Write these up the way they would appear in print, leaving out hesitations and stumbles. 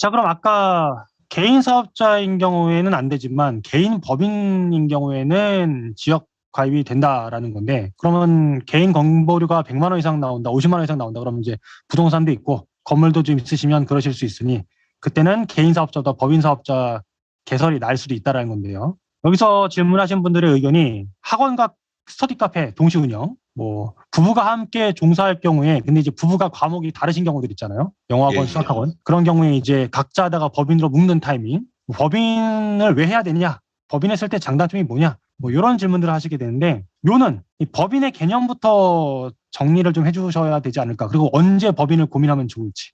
자, 그럼 아까 개인 사업자인 경우에는 안 되지만 개인 법인인 경우에는 지역 가입이 된다라는 건데, 그러면 개인 건보료가 100만 원 이상 나온다, 50만 원 이상 나온다 그러면 이제 부동산도 있고 건물도 좀 있으시면 그러실 수 있으니 그때는 개인 사업자보다 법인 사업자 개설이 날 수도 있다라는 건데요. 여기서 질문하신 분들의 의견이 학원과 스터디 카페 동시 운영, 뭐 부부가 함께 종사할 경우에, 근데 이제 부부가 과목이 다르신 경우들 있잖아요. 영어학원, 예, 수학학원. 그런 경우에 이제 각자 하다가 법인으로 묶는 타이밍. 법인을 왜 해야 되냐? 법인했을 때 장단점이 뭐냐? 뭐 이런 질문들을 하시게 되는데, 요는 이 법인의 개념부터 정리를 좀 해주셔야 되지 않을까. 그리고 언제 법인을 고민하면 좋을지.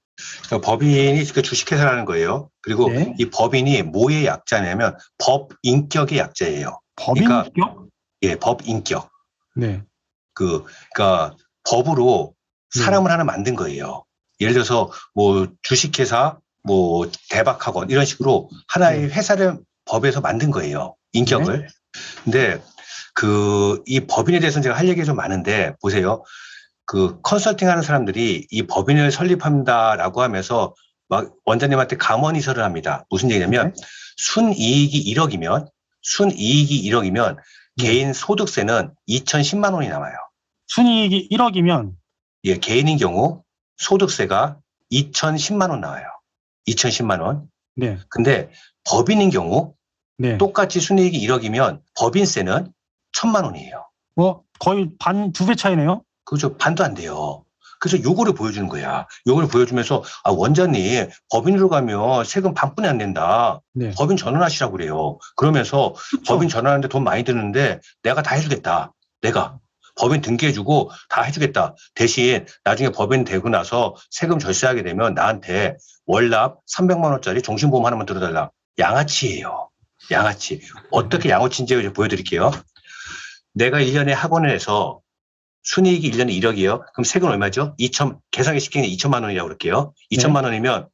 그러니까 법인이 그 주식회사라는 거예요. 그리고 네. 이 법인이 뭐의 약자냐면 법인격의 약자예요. 그러니까 법인격? 예, 법인격. 네. 그러니까 법으로 사람을 하나 만든 거예요. 예를 들어서 뭐 주식회사, 뭐 대박학원 이런 식으로 하나의 회사를 법에서 만든 거예요. 인격을. 근데 이 법인에 대해서는 제가 할 얘기가 좀 많은데 보세요. 컨설팅 하는 사람들이 이 법인을 설립한다라고 하면서 막 원장님한테 감언이설을 합니다. 무슨 얘기냐면 순이익이 1억이면 개인 소득세는 2,010만 원이 나와요. 순이익이 1억이면 예, 개인인 경우 소득세가 2,010만 원 나와요. 2,010만 원. 네. 근데 법인인 경우 네. 똑같이 순이익이 1억이면 법인세는 1,000만 원이에요. 거의 두 배 차이네요. 그죠. 반도 안 돼요. 그래서 요거를 보여주는 거야. 요걸 보여주면서, 원장님, 법인으로 가면 세금 반뿐이 안 낸다. 네. 법인 전환하시라고 그래요. 그러면서 그쵸. 법인 전환하는데 돈 많이 드는데 내가 다 해주겠다. 내가. 법인 등기해주고 다 해주겠다. 대신 나중에 법인 되고 나서 세금 절세하게 되면 나한테 월납 300만 원짜리 종신보험 하나만 들어달라. 양아치예요. 양아치. 어떻게 양아치인지 보여드릴게요. 내가 1년에 학원을 해서 순이익이 1년에 1억이에요. 그럼 세금 얼마죠? 계산기 쉽게 2천만 원이라고 그럴게요. 2천만 원이면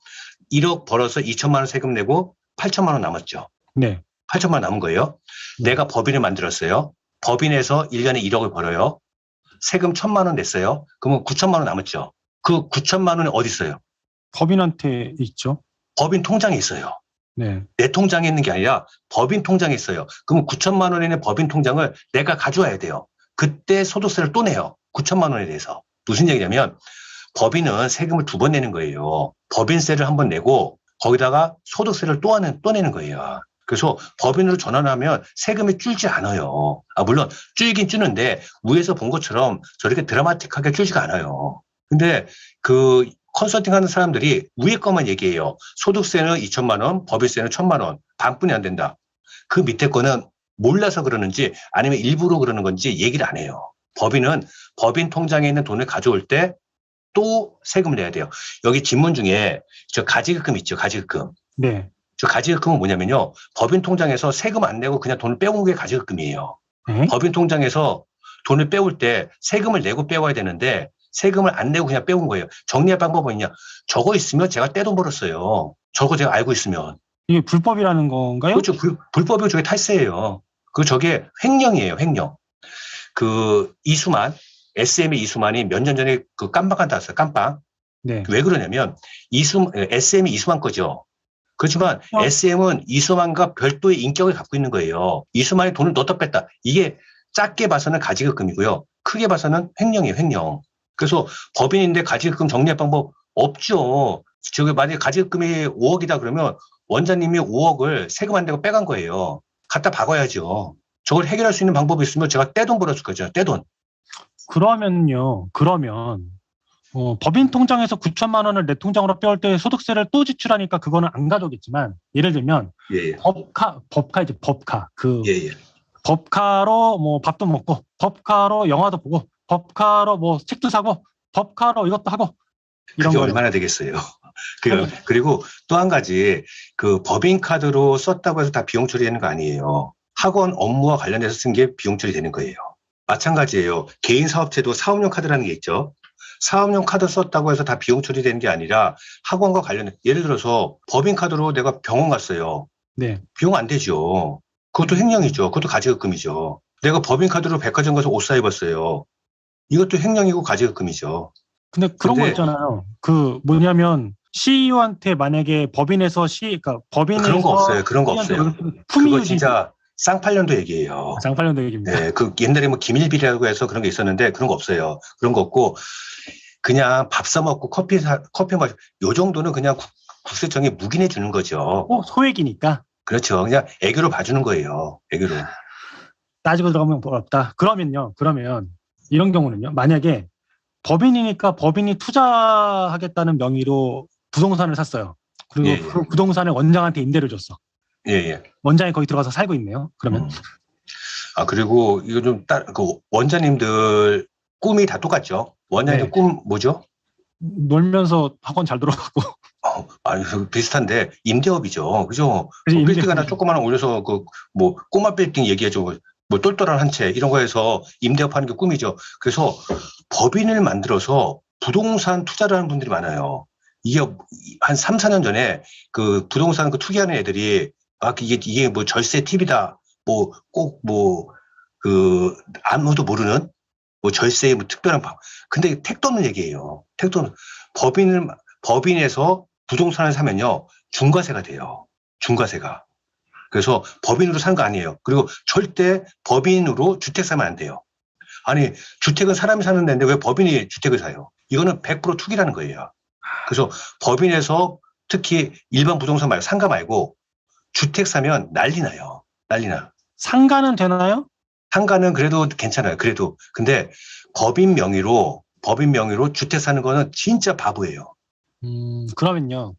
1억 벌어서 2천만 원 세금 내고 8천만 원 남았죠. 네. 8천만 원 남은 거예요. 내가 법인을 만들었어요. 법인에서 1년에 1억을 벌어요. 세금 1천만 원 냈어요. 그러면 9천만 원 남았죠. 그 9천만 원이 어디 있어요? 법인한테 있죠. 법인 통장에 있어요. 네. 내 통장에 있는 게 아니라 법인 통장에 있어요. 그러면 9천만 원에 있는 법인 통장을 내가 가져와야 돼요. 그때 소득세를 또 내요. 9천만 원에 대해서. 무슨 얘기냐면 법인은 세금을 2번 내는 거예요. 법인세를 한 번 내고 거기다가 소득세를 또 내는 거예요. 그래서 법인으로 전환하면 세금이 줄지 않아요. 물론 줄긴 줄는데 위에서 본 것처럼 저렇게 드라마틱하게 줄지가 않아요. 근데 컨설팅 하는 사람들이 위에 것만 얘기해요. 소득세는 2천만 원, 법인세는 1,000만 원, 반뿐이 안 된다. 그 밑에 거는 몰라서 그러는지 아니면 일부러 그러는 건지 얘기를 안 해요. 법인은 법인 통장에 있는 돈을 가져올 때 또 세금을 내야 돼요. 여기 지문 중에 저 가지급금 있죠, 가지급금. 네. 저 가지급금은 뭐냐면요. 법인 통장에서 세금 안 내고 그냥 돈을 빼온 게 가지급금이에요. 네? 법인 통장에서 돈을 빼올 때 세금을 내고 빼와야 되는데 세금을 안 내고 그냥 빼온 거예요. 정리할 방법은 있냐? 저거 있으면 제가 떼돈 벌었어요. 저거 제가 알고 있으면. 이게 불법이라는 건가요? 그렇죠. 불법이고 저게 탈세예요. 저게 횡령이에요, 횡령. SM의 이수만이 몇 년 전에 깜빵 나왔어요, 깜빵. 네. 왜 그러냐면, SM이 이수만 거죠. 그렇지만 SM은 이수만과 별도의 인격을 갖고 있는 거예요. 이수만이 돈을 넣었다 뺐다. 이게 작게 봐서는 가지급금이고요. 크게 봐서는 횡령이에요, 횡령. 그래서 법인인데 가지급금 정리할 방법 없죠. 만약에 가지급금이 5억이다 그러면 원장님이 5억을 세금 안 내고 빼간 거예요. 갖다 박아야죠. 저걸 해결할 수 있는 방법이 있으면 제가 떼돈 벌었을 거죠. 떼돈. 그러면 법인 통장에서 9천만 원을 내 통장으로 빼올 때 소득세를 또 지출하니까 그거는 안 가져오겠지만, 예를 들면 예. 법카. 예. 법카로 뭐 밥도 먹고, 법카로 영화도 보고, 법카로 뭐 책도 사고, 법카로 이것도 하고, 이런 그게 거 얼마나 되겠어요. 그리고 또 한 가지, 법인 카드로 썼다고 해서 다 비용 처리되는 거 아니에요. 학원 업무와 관련해서 쓴 게 비용 처리되는 거예요. 마찬가지예요. 개인 사업체도 사업용 카드라는 게 있죠. 사업용 카드 썼다고 해서 다 비용 처리되는 게 아니라 학원과 관련해, 예를 들어서 법인 카드로 내가 병원 갔어요. 네. 비용 안 되죠. 그것도 횡령이죠. 그것도 가지급금이죠. 내가 법인 카드로 백화점 가서 옷 사 입었어요. 이것도 횡령이고 가지급금이죠. 근데 그런 거 있잖아요. 뭐냐면 CEO한테 만약에 법인에서 그러니까 법인에서 그런 거 없어요. 그런 거 C한테 없어요. 품위 그거 유지 진짜 쌍팔년도 얘기예요. 장팔년도 얘기입니다. 네, 그 옛날에 뭐 기밀비리라고 해서 그런 게 있었는데 그런 거 없어요. 그런 거 없고 그냥 밥 사 먹고 커피 마시 요 정도는 그냥 국세청이 묵인해 주는 거죠. 소액이니까 그렇죠. 그냥 애교로 봐주는 거예요. 애교로. 따지고 들어가면 어렵다. 그러면 이런 경우는요. 만약에 법인이니까 법인이 투자하겠다는 명의로 부동산을 샀어요. 그리고 예, 예. 그 부동산을 원장한테 임대를 줬어. 예, 예. 원장이 거기 들어가서 살고 있네요. 그러면 그리고 이거 그 원자님들 꿈이 다 똑같죠? 원자님 네. 꿈 뭐죠? 놀면서 학원 잘 들어가고 아니, 비슷한데, 임대업이죠. 그죠? 그치, 뭐 빌딩 하나 임대업이죠. 조그만 하나 올려서, 꼬마 빌딩 얘기해줘. 뭐, 똘똘한 한 채, 이런 거 해서 임대업 하는 게 꿈이죠. 그래서 법인을 만들어서 부동산 투자를 하는 분들이 많아요. 이게 한 3, 4년 전에 그 부동산 그 투기하는 애들이, 이게 뭐 절세 팁이다. 아무도 모르는 뭐 절세의 뭐 특별한 방. 근데 택도 없는 얘기예요. 택도 없는. 법인에서 부동산을 사면요, 중과세가 돼요. 중과세가. 그래서 법인으로 산 거 아니에요. 그리고 절대 법인으로 주택 사면 안 돼요. 아니, 주택은 사람이 사는 데인데 왜 법인이 주택을 사요? 이거는 100% 투기라는 거예요. 그래서 법인에서 특히 일반 부동산 말고 상가 말고 주택 사면 난리 나요. 난리 나. 상가는 되나요? 상가는 그래도 괜찮아요. 그래도. 근데 법인 명의로 주택 사는 거는 진짜 바보예요. 그러면요.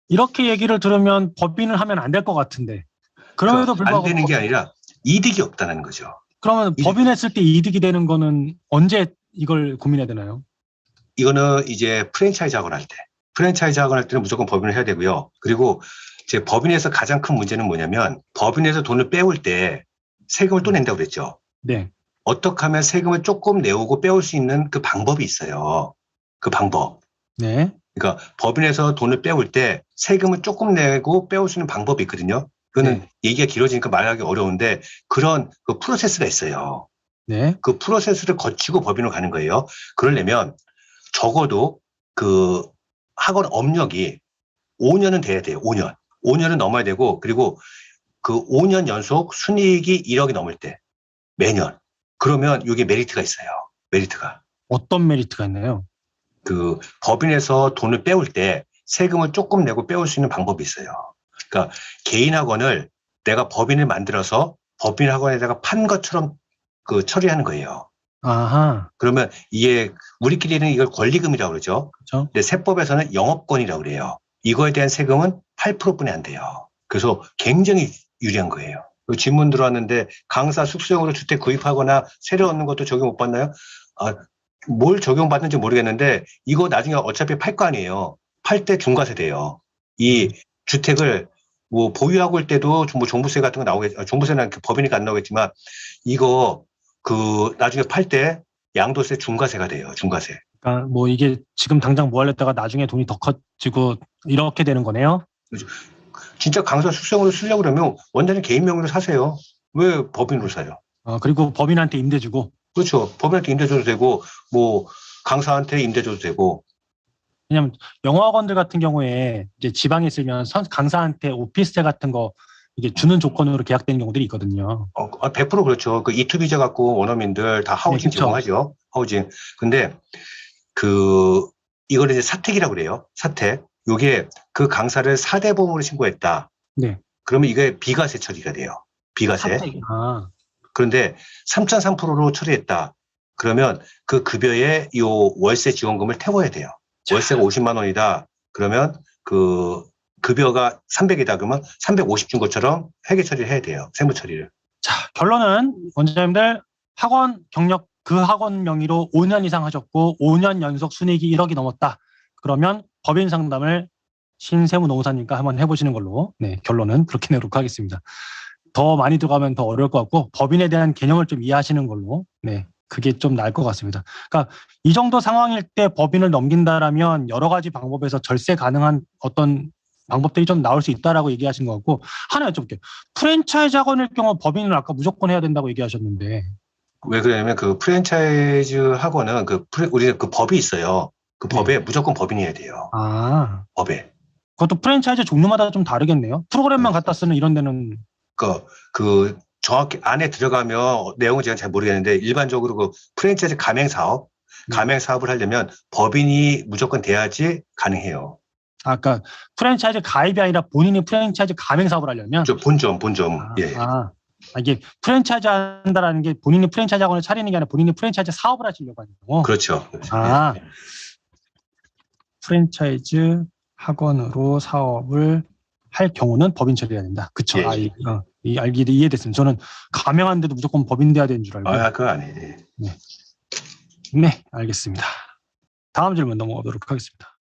이렇게 얘기를 들으면 법인을 하면 안 될 것 같은데. 그럼에도 안 불구하고 되는 게 아니라 이득이 없다는 거죠. 그러면 법인했을 때 이득이 되는 거는 언제 이걸 고민해야 되나요? 이거는 이제 프랜차이즈 학원 할 때. 프랜차이즈 학원 할 때는 무조건 법인을 해야 되고요. 그리고 이제 법인에서 가장 큰 문제는 뭐냐면 법인에서 돈을 빼올 때 세금을 또 낸다고 그랬죠. 네. 어떻게 하면 세금을 조금 내오고 빼올 수 있는 그 방법이 있어요. 그 방법. 네. 그러니까 법인에서 돈을 빼올 때 세금을 조금 내고 빼올 수 있는 방법이 있거든요. 그거는 네. 얘기가 길어지니까 말하기 어려운데 그런 그 프로세스가 있어요. 네. 그 프로세스를 거치고 법인으로 가는 거예요. 그러려면 적어도 그 학원 업력이 5년은 돼야 돼요. 5년. 5년은 넘어야 되고 그리고 그 5년 연속 순이익이 1억이 넘을 때 매년. 그러면 이게 메리트가 있어요. 메리트가. 어떤 메리트가 있나요? 그 법인에서 돈을 빼올 때 세금을 조금 내고 빼올 수 있는 방법이 있어요. 그러니까 개인 학원을 내가 법인을 만들어서 법인 학원에다가 판 것처럼 그 처리하는 거예요. 아하. 그러면 이게 우리끼리는 이걸 권리금이라고 그러죠. 그렇죠. 근데 세법에서는 영업권이라고 그래요. 이거에 대한 세금은 8%뿐이 안 돼요. 그래서 굉장히 유리한 거예요. 질문 들어왔는데 강사 숙소용으로 주택 구입하거나 세를 얻는 것도 적용 못 받나요? 뭘 적용받는지 모르겠는데 이거 나중에 어차피 팔 거 아니에요. 팔 때 중과세 돼요. 이 주택을 뭐 보유하고 일 때도 뭐 종부세 같은 거 나오겠, 종부세는 법이니까 안 나오겠지만 이거 그 나중에 팔 때 양도세 중과세가 돼요. 중과세. 그러니까 뭐 이게 지금 당장 뭐 하려다가 나중에 돈이 더 커지고 이렇게 되는 거네요. 진짜 강사 숙성으로 쓰려고 그러면 원장님 개인 명의로 사세요. 왜 법인으로 사요? 그리고 법인한테 임대 주고. 그렇죠. 법인한테 임대 줘도 되고 뭐 강사한테 임대 줘도 되고. 왜냐면 영어학원들 같은 경우에 이제 지방에 있으면 강사한테 오피스텔 같은 거 이게 주는 조건으로 계약되는 경우들이 있거든요. 100% 그렇죠. 그 이투 비자 갖고 원어민들 다 하우징 네, 그렇죠. 제공하죠. 하우징. 근데 이걸 이제 사택이라고 그래요. 사택. 요게 그 강사를 4대 보험으로 신고했다. 네. 그러면 이게 비과세 처리가 돼요. 비과세. 그런데 3.3%로 처리했다. 그러면 그 급여에 요 월세 지원금을 태워야 돼요. 월세가 50만 원이다. 그러면 그 급여가 300이다. 그러면 350 준 것처럼 회계 처리를 해야 돼요. 세무 처리를. 자, 결론은 원장님들 학원 경력 그 학원 명의로 5년 이상 하셨고 5년 연속 순이익이 1억이 넘었다. 그러면 법인 상담을 신세무 노무사님과 한번 해보시는 걸로 결론은 그렇게 내놓고 하겠습니다. 더 많이 들어가면 더 어려울 것 같고 법인에 대한 개념을 좀 이해하시는 걸로 그게 좀 나을 것 같습니다. 그러니까 이 정도 상황일 때 법인을 넘긴다라면 여러 가지 방법에서 절세 가능한 어떤 방법들이 좀 나올 수 있다라고 얘기하신 것 같고 하나 여쭤볼게요. 프랜차이즈 학원일 경우 법인을 아까 무조건 해야 된다고 얘기하셨는데 왜 그러냐면 그 프랜차이즈 학원은 우리 그 법이 있어요. 그 법에 무조건 법인이어야 돼요. 아, 법에. 그것도 프랜차이즈 종류마다 좀 다르겠네요. 프로그램만 갖다 쓰는 이런 데는. 그 정확히 안에 들어가면 내용은 제가 잘 모르겠는데 일반적으로 그 프랜차이즈 가맹 사업을 하려면 법인이 무조건 돼야지 가능해요. 아까 프랜차이즈 가입이 아니라 본인이 프랜차이즈 가맹 사업을 하려면. 본점. 예. 이게 프랜차이즈 한다라는 게 본인이 프랜차이즈 학원을 차리는 게 아니라 본인이 프랜차이즈 사업을 하시려고 하는 거고. 그렇죠. 아, 프랜차이즈 학원으로 사업을 할 경우는 법인 처리해야 된다. 그쵸. 예. 이해됐습니다. 저는 가맹하는데도 무조건 법인 돼야 되는 줄 알고. 그건 아니에요. 네, 알겠습니다. 다음 질문 넘어가도록 하겠습니다.